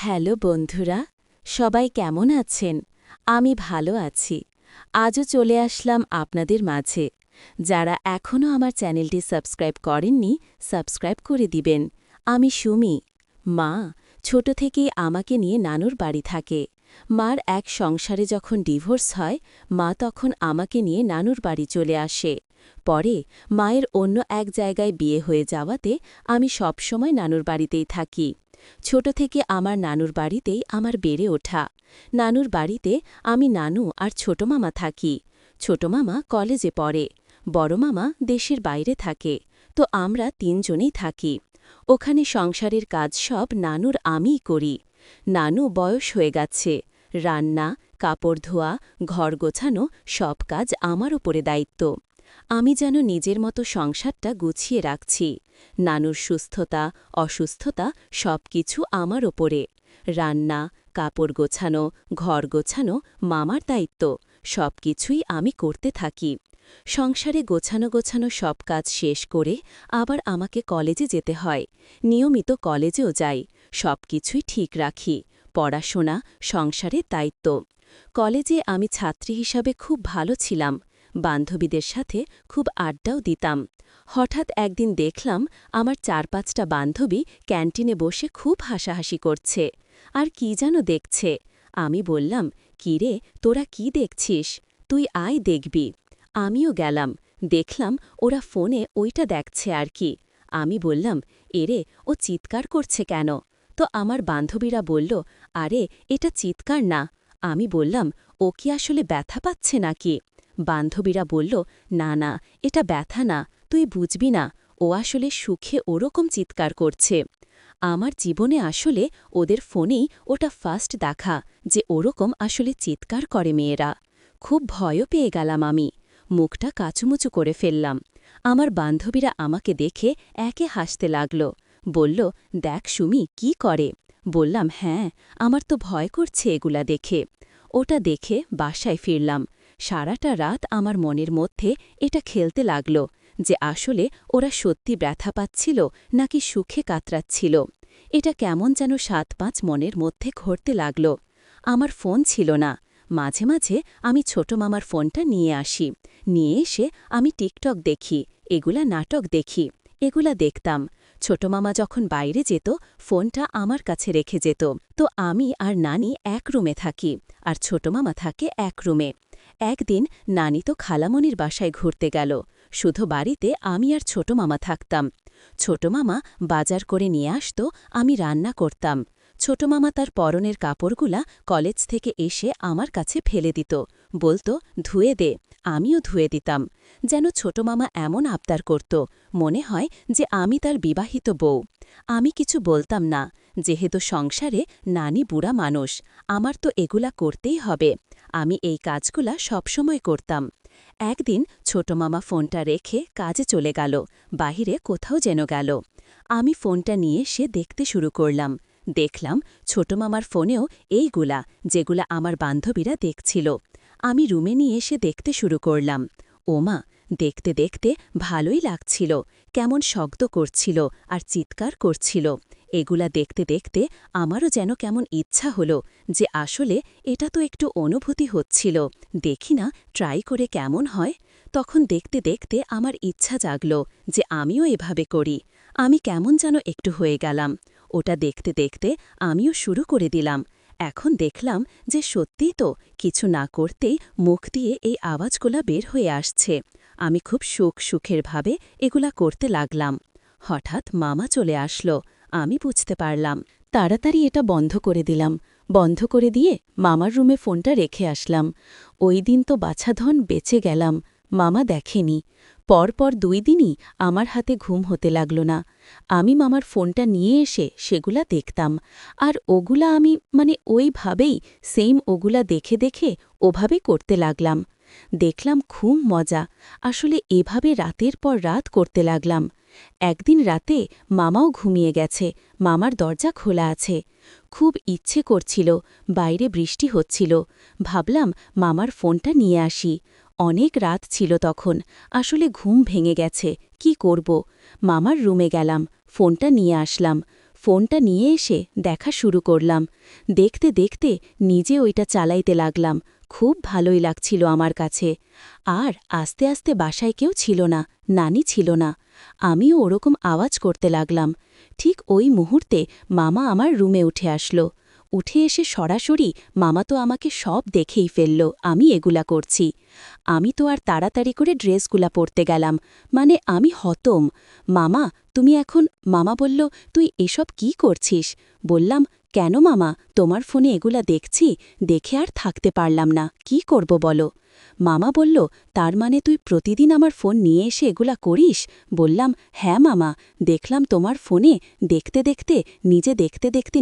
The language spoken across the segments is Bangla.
হ্যালো বন্ধুরা, সবাই কেমন আছেন? আমি ভালো আছি। আজও চলে আসলাম আপনাদের মাঝে। যারা এখনও আমার চ্যানেলটি সাবস্ক্রাইব করেননি, সাবস্ক্রাইব করে দিবেন। আমি সুমি। মা ছোট থেকেই আমাকে নিয়ে নানুর বাড়ি থাকে। মার এক সংসারে যখন ডিভোর্স হয়, মা তখন আমাকে নিয়ে নানুর বাড়ি চলে আসে। পরে মায়ের অন্য এক জায়গায় বিয়ে হয়ে যাওয়াতে আমি সবসময় নানুর বাড়িতেই থাকি। ছোট থেকে আমার নানুর বাড়িতেই আমার বেড়ে ওঠা। নানুর বাড়িতে আমি নানু আর ছোট মামা থাকি। ছোট মামা কলেজে পড়ে, বড় মামা দেশের বাইরে থাকে, তো আমরা তিনজনেই থাকি। ওখানে সংসারের কাজ সব নানুর আমিই করি। নানু বয়স হয়ে গেছে, রান্না, কাপড় ধোয়া, ঘর গোছানো সব কাজ আমার ওপরে দায়িত্ব। আমি যেন নিজের মতো সংসারটা গুছিয়ে রাখছি। নানুর সুস্থতা, অসুস্থতা সবকিছু আমার ওপরে। রান্না, কাপড় গোছানো, ঘর গোছানো মামার দায়িত্ব, সবকিছুই আমি করতে থাকি। সংসারে গোছানো গোছানো সব কাজ শেষ করে আবার আমাকে কলেজে যেতে হয়। নিয়মিত কলেজেও যাই, সবকিছুই ঠিক রাখি। পড়াশোনা, সংসারের দায়িত্ব। কলেজে আমি ছাত্রী হিসাবে খুব ভালো ছিলাম। বান্ধবীদের সাথে খুব আড্ডাও দিতাম। হঠাৎ একদিন দেখলাম আমার ৪-৫টা বান্ধবী ক্যান্টিনে বসে খুব হাসাহাসি করছে। আর কি যেন দেখছে। আমি বললাম, "কি রে, তোরা কি দেখছিস? তুই আয় দেখবি।" আমিও গেলাম। দেখলাম ওরা ফোনে ওইটা দেখছে আর কি। আমি বললাম, "এরে, ও চিৎকার করছে কেন?" তো আমার বান্ধবীরা বলল, "আরে, এটা চিৎকার না।" আমি বললাম, "ও কি আসলে ব্যথা পাচ্ছে নাকি?" বান্ধবীরা বলল, "না না, এটা ব্যথা না, তুই বুঝবি না, ও আসলে সুখে ওরকম চিৎকার করছে।" আমার জীবনে আসলে ওদের ফোনেই ওটা ফার্স্ট দেখা যে ওরকম আসলে চিৎকার করে মেয়েরা। খুব ভয়ও পেয়ে গেলাম আমি। মুখটা কাচুমুচু করে ফেললাম। আমার বান্ধবীরা আমাকে দেখে একে হাসতে লাগল। বলল, "দেখ সুমি, কি করে?" বললাম, "হ্যাঁ, আমার তো ভয় করছে এগুলা দেখে।" ওটা দেখে বাসায় ফিরলাম। সারাটা রাত আমার মনের মধ্যে এটা খেলতে লাগল যে আসলে ওরা সত্যি ব্যথা পাচ্ছিল নাকি সুখে কাতরাচ্ছিল। এটা কেমন যেন ৭-৫ মনের মধ্যে ঘটতে লাগল। আমার ফোন ছিল না। মাঝে মাঝে আমি ছোট মামার ফোনটা নিয়ে আসি। নিয়ে এসে আমি টিকটক দেখি, এগুলা নাটক দেখি, এগুলা দেখতাম। ছোট মামা যখন বাইরে যেত, ফোনটা আমার কাছে রেখে যেত। তো আমি আর নানি এক রুমে থাকি, আর ছোট মামা থাকে এক রুমে। একদিন নানি তো খালামণির বাসায় ঘুরতে গেল। শুধু বাড়িতে আমি আর ছোট মামা থাকতাম। ছোট মামা বাজার করে নিয়ে আসত, আমি রান্না করতাম। ছোট মামা তার পরনের কাপড়গুলা কলেজ থেকে এসে আমার কাছে ফেলে দিত, বলতো, "ধুয়ে দে।" আমিও ধুয়ে দিতাম। যেন ছোট মামা এমন আবদার করত, মনে হয় যে আমি তার বিবাহিত বউ। আমি কিছু বলতাম না, যেহেতু সংসারে নানি বুড়া মানুষ, আমার তো এগুলা করতেই হবে। আমি এই কাজগুলা সবসময় করতাম। একদিন ছোট মামা ফোনটা রেখে কাজে চলে গেল, বাহিরে কোথাও যেন গেল। আমি ফোনটা নিয়ে সে দেখতে শুরু করলাম। দেখলাম ছোট মামার ফোনেও এইগুলা, যেগুলা আমার বান্ধবীরা দেখছিল। আমি রুমে নিয়ে এসে দেখতে শুরু করলাম। ওমা, দেখতে দেখতে ভালোই লাগছিল, কেমন শব্দ করছিল আর চিৎকার করছিল। এগুলা দেখতে দেখতে আমারও যেন কেমন ইচ্ছা হলো যে আসলে এটা তো একটু অনুভূতি হচ্ছিল, দেখি না ট্রাই করে কেমন হয়। তখন দেখতে দেখতে আমার ইচ্ছা জাগল যে আমিও এভাবে করি। আমি কেমন যেন একটু হয়ে গেলাম। ওটা দেখতে দেখতে আমিও শুরু করে দিলাম। এখন দেখলাম যে সত্যিই তো কিছু না করতেই মুখ দিয়ে এই আওয়াজগুলা বের হয়ে আসছে। আমি খুব সুখের ভাবে এগুলা করতে লাগলাম। হঠাৎ মামা চলে আসলো। আমি বুঝতে পারলাম। তাড়াতাড়ি এটা বন্ধ করে দিলাম। বন্ধ করে দিয়ে মামার রুমে ফোনটা রেখে আসলাম। ওই দিন তো বাছাধন বেঁচে গেলাম। মামা দেখেনি। পরপর 2 দিনই আমার হাতে ঘুম হতে লাগল না। আমি মামার ফোনটা নিয়ে এসে সেগুলা দেখতাম। আর ওগুলা আমি ওইভাবেই সেম ওগুলা দেখে দেখে ওভাবে করতে লাগলাম। দেখলাম খুব মজা। আসলে এভাবে রাতের পর রাত করতে লাগলাম। একদিন রাতে মামাও ঘুমিয়ে গেছে, মামার দরজা খোলা আছে। খুব ইচ্ছে করছিল, বাইরে বৃষ্টি হচ্ছিল। ভাবলাম মামার ফোনটা নিয়ে আসি। অনেক রাত ছিল তখন, আসলে ঘুম ভেঙে গেছে, কি করব। মামার রুমে গেলাম, ফোনটা নিয়ে আসলাম। ফোনটা নিয়ে এসে দেখা শুরু করলাম। দেখতে দেখতে নিজে ওইটা চালাইতে লাগলাম। খুব ভালোই লাগছিল আমার কাছে। আর আস্তে আস্তে বাসায় কেউ ছিল না, নানি ছিল না। আমিও ওরকম আওয়াজ করতে লাগলাম। ঠিক ওই মুহূর্তে মামা আমার রুমে উঠে আসলো। উঠে এসে সরাসরি মামা তো আমাকে সব দেখেই ফেলল আমি এগুলা করছি। আমি তো আর তাড়াতাড়ি করে ড্রেসগুলা পরতে গেলাম, মানে আমি হতম। মামা তুমি এখন, মামা বলল, তুই এসব কি করছিস? বললাম, কেন মামা, তোমার ফোনে এগুলা দেখছি, দেখে আর থাকতে পারলাম না, কি করব বলো? মামা বলল, তার মানে তুই প্রতিদিন আমার ফোন নিয়ে এসে এগুলা করিস? বললাম, হ্যাঁ মামা, দেখলাম তোমার ফোনে দেখতে দেখতে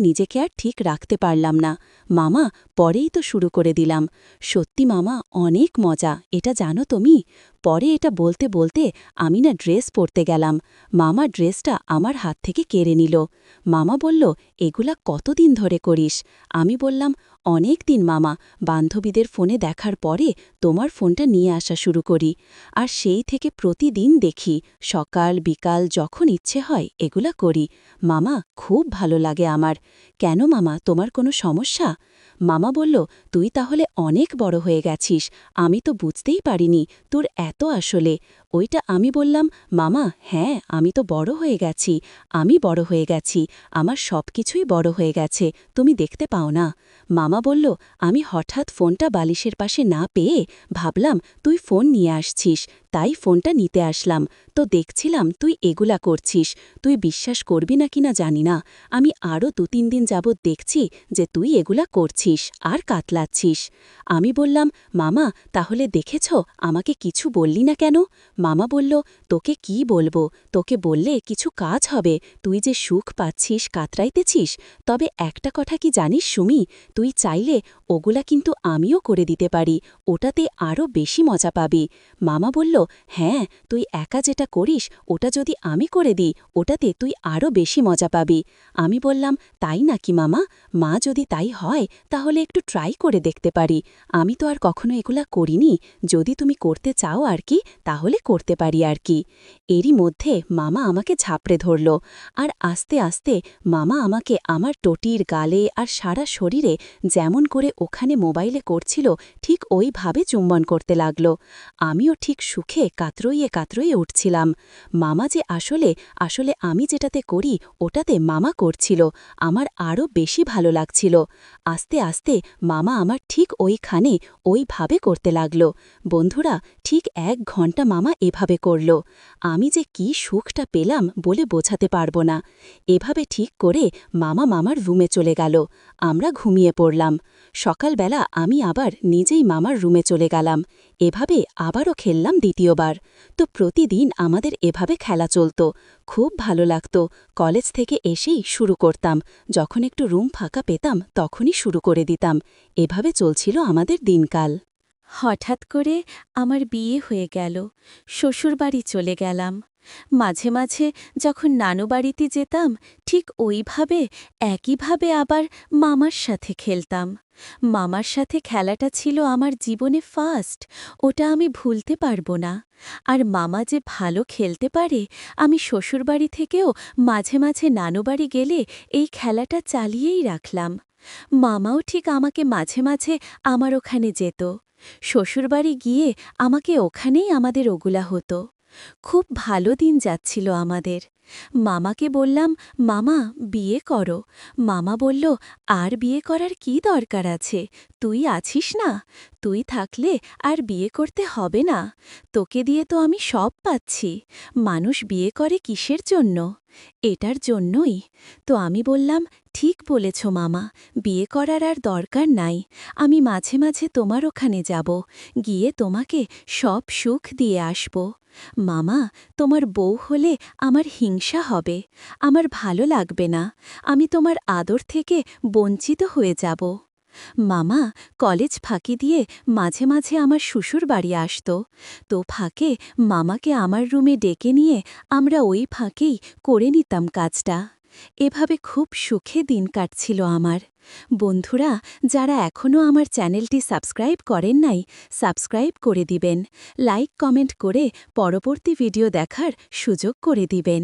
নিজেকে আর ঠিক রাখতে পারলাম না। মামা পরেই তো শুরু করে দিলাম। সত্যি মামা অনেক মজা, এটা জানো তুমি? পরে এটা বলতে বলতে আমি না ড্রেস পরতে গেলাম। মামা ড্রেসটা আমার হাত থেকে কেড়ে নিল। মামা বলল, এগুলা কতদিন ধরে করিস? আমি বললাম, অনেক দিন মামা, বান্ধবীদের ফোনে দেখার পরে তোমার ফোনটা নিয়ে আসা শুরু করি। আর সেই থেকে প্রতিদিন দেখি, সকাল বিকাল যখন ইচ্ছে হয় এগুলা করি। মামা খুব ভালো লাগে আমার। কেন মামা, তোমার কোনো সমস্যা? মামা বলল, তুই তাহলে অনেক বড় হয়ে গেছিস, আমি তো বুঝতেই পারিনি তোর এত আসলে। ওইটা আমি বললাম, মামা হ্যাঁ আমি তো বড় হয়ে গেছি, আমি বড় হয়ে গেছি, আমার সব কিছুই বড় হয়ে গেছে, তুমি দেখতে পাও না? মামা বলল, আমি হঠাৎ ফোনটা বালিশের পাশে না পেয়ে ভাবলাম তুই ফোন নিয়ে আসছিস, তাই ফোনটা নিতে আসলাম। তো দেখছিলাম তুই এগুলা করছিস, তুই বিশ্বাস করবি না কিনা জানি না, আমি আরও 2-3 দিন যাবৎ দেখছি যে তুই এগুলা করছিস আর কাতলাচ্ছিস। আমি বললাম, মামা তাহলে দেখেছ, আমাকে কিছু বললি না কেন? মামা বলল, তোকে কি বলবো, তোকে বললে কিছু কাজ হবে, তুই যে সুখ পাচ্ছিস কাতরাইতেছিস। তবে একটা কথা কি জানিস সুমি, তুই চাইলে ওগুলা কিন্তু আমিও করে দিতে পারি, ওটাতে আরও বেশি মজা পাবি। মামা বলল, হ্যাঁ তুই একা যেটা করিস ওটা যদি আমি করে দিই ওটাতে তুই আরও বেশি মজা পাবি। আমি বললাম, তাই নাকি মামা? মা যদি তাই হয় তাহলে একটু ট্রাই করে দেখতে পারি, আমি তো আর কখনো এগুলা করিনি, যদি তুমি করতে চাও আর কি তাহলে করতে পারি আর কি। এরই মধ্যে মামা আমাকে ঝাপড়ে ধরল, আর আস্তে আস্তে মামা আমাকে আমার টটির গালে আর সারা শরীরে যেমন করে ওখানে মোবাইলে করছিল ঠিক ওইভাবে চুম্বন করতে লাগল। আমিও ঠিক সুখে কাতরইয়ে কাতরইয়ে উঠছিলাম। মামা যে আসলে আসলে আমি যেটাতে করি ওটাতে মামা করছিল, আমার আরও বেশি ভালো লাগছিল। আস্তে আস্তে মামা আমার ঠিক ওইখানে ওইভাবে করতে লাগল। বন্ধুরা, ঠিক 1 ঘন্টা মামা এভাবে করল। আমি যে কি সুখটা পেলাম বলে বোঝাতে পারব না। এভাবে ঠিক করে মামা মামার রুমে চলে গেল, আমরা ঘুমিয়ে পড়লাম। সকালবেলা আমি আবার নিজেই মামার রুমে চলে গেলাম। এভাবে আবারও খেললাম দ্বিতীয়বার। তো প্রতিদিন আমাদের এভাবে খেলা চলত, খুব ভালো লাগত। কলেজ থেকে এসেই শুরু করতাম, যখন একটু রুম ফাঁকা পেতাম তখনই শুরু করে দিতাম। এভাবে চলছিল আমাদের দিনকাল। হঠাৎ করে আমার বিয়ে হয়ে গেল, শ্বশুরবাড়ি চলে গেলাম। মাঝে মাঝে যখন নানু বাড়িতে যেতাম ঠিক ওইভাবে একইভাবে আবার মামার সাথে খেলতাম। মামার সাথে খেলাটা ছিল আমার জীবনে ফার্স্ট, ওটা আমি ভুলতে পারবো না। আর মামা যে ভালো খেলতে পারে, আমি শ্বশুরবাড়ি থেকেও মাঝে মাঝে নানুবাড়ি গেলে এই খেলাটা চালিয়েই রাখলাম। মামাও ঠিক আমাকে মাঝে মাঝে আমার ওখানে যেত। শ্বশুরবাড়ি গিয়ে আমাকে ওখানেই আমাদের ওগুলা হতো। খুব ভালো দিন যাচ্ছিল আমাদের। মামাকে বললাম, মামা বিয়ে করো। মামা বলল, আর বিয়ে করার কি দরকার আছে, তুই আছিস না, তুই থাকলে আর বিয়ে করতে হবে না, তোকে দিয়ে তো আমি সব পাচ্ছি, মানুষ বিয়ে করে কিসের জন্য? এটার জন্যই। তো আমি বললাম, ঠিক বলেছ মামা, বিয়ে করার আর দরকার নাই, আমি মাঝে মাঝে তোমার ওখানে যাব, গিয়ে তোমাকে সব সুখ দিয়ে আসব। মামা তোমার বউ হলে আমার হিংসা হবে, আমার ভালো লাগবে না, আমি তোমার আদর থেকে বঞ্চিত হয়ে যাব। মামা কলেজ ফাঁকি দিয়ে মাঝে মাঝে আমার শ্বশুর বাড়ি আসত, তো ফাঁকে মামাকে আমার রুমে ডেকে নিয়ে আমরা ওই ফাঁকেই করে নিতাম কাজটা। এভাবে খুব সুখে দিন কাটছিল আমার। বন্ধুরা, যারা এখনও আমার চ্যানেলটি সাবস্ক্রাইব করেন নাই, সাবস্ক্রাইব করে দিবেন, লাইক কমেন্ট করে পরবর্তী ভিডিও দেখার সুযোগ করে দিবেন।